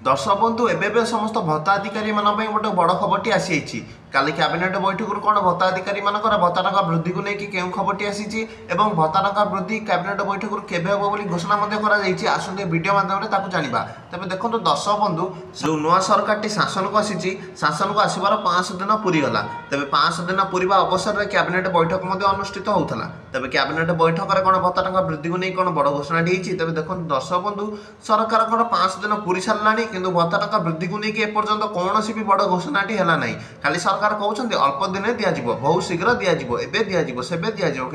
दर्शक बंधु एबे समस्त भत्ता अधिकारी गोटे बड़ खबरटी आसी काली कैबिनेट बैठक कौन भत्ता अधिकारी भत्ता टंका वृद्धि को लेकिन केउं खबरटी आसी भत्ता टंका वृद्धि कैबिनेट बैठक केबे हम बोली घोषणा आसते वीडियो माध्यम जाना तेज देखो दर्शक बंधु जो नुआ सरकार शासन को आसी शासन को आसबार 5 दिन पूरीगला तेज 5 दिन पूरा अवसर में कैबिनेट बैठक अनुष्ठित होता तेज कैबिनेट बैठक में कौन भत्ता टंका वृद्धि को नहीं कौन बड़ घोषणा तेज देखो दर्शक बंधु सरकार 5 दिन पूरी सारा किंतु भत्ता टंका वृद्धि को लेकिन एपर्यंत कौन भी बड़ घोषणाटी है ना खाली सरकार कहते अल्प दिन दिज्व बहुत शीघ्र दिज्व एवं दिज्व से दिज्व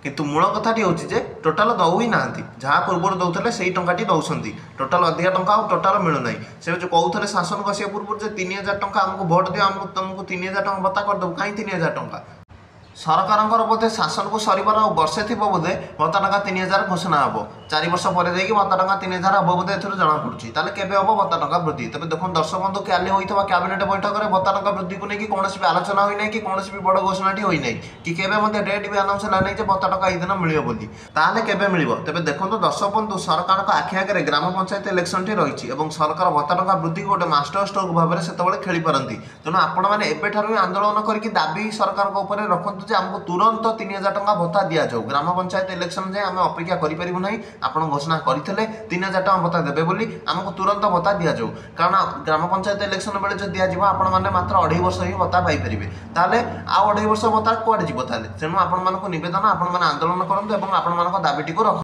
किंतु मूल कथाटी हूँ टोटाल दौ ही ना जहाँ पूर्व दौले से टाटी दौरान टोटाल अधिका टंका टोटाल मिलूना से जो कहते शासन को आसा पूर्व 3000 टंका आमको भोट दियो आमको तुमको 3000 टंका भत्ता करदेव कहीं 3000 टंका सरकार बोधे शासन को सर वर्षे थी बोधे भत्ता टंका 3000 घोषणा हम 4 वर्ष पर भत्ता टंका 3000 हम बोधे जना पड़ी ताले केबे हम भत्ता टंका वृद्धि तेज देखो दर्शक बंधु काली होता कैबिनेट बैठक में भत्ता टंका वृद्धि को लेकिन कौन भी आलोचना होना कि कौन भी बड़ घोषणाटी होना कि केबे डेट भी आनाउंस है ना भत्ता टंका दिन मिले बोली ताले केबे मिल तेज देखो दर्शक बंधु सरकार आखि आगे ग्राम पंचायत इलेक्शन टी रही सरकार भत्ता टंका वृद्धि को गोटे मास्टर स्ट्रोक भाव में से खेली पारती तेणु आपण मैंने एवं आंदोलन करके दाबी सरकार रखु आमको तुरंत 3000 टंका भत्ता दि जाऊ ग्राम पंचायत इलेक्शन जाए आम अपेक्षा करूँ ना आप घोषणा करते 3000 टंका भत्ता देवे बोली आमको तुरंत भत्ता दि जाऊ कारण ग्राम पंचायत इलेक्शन बेले जो दिज्व आपण मैंने मात्र 2.5 वर्ष ही भत्ता पाइपर ताले आउ 2.5 वर्ष भत्ता कौड़े जीव तेणु आपण नवेदन आपण आंदोलन करूँ और आपण दाबीटी रख।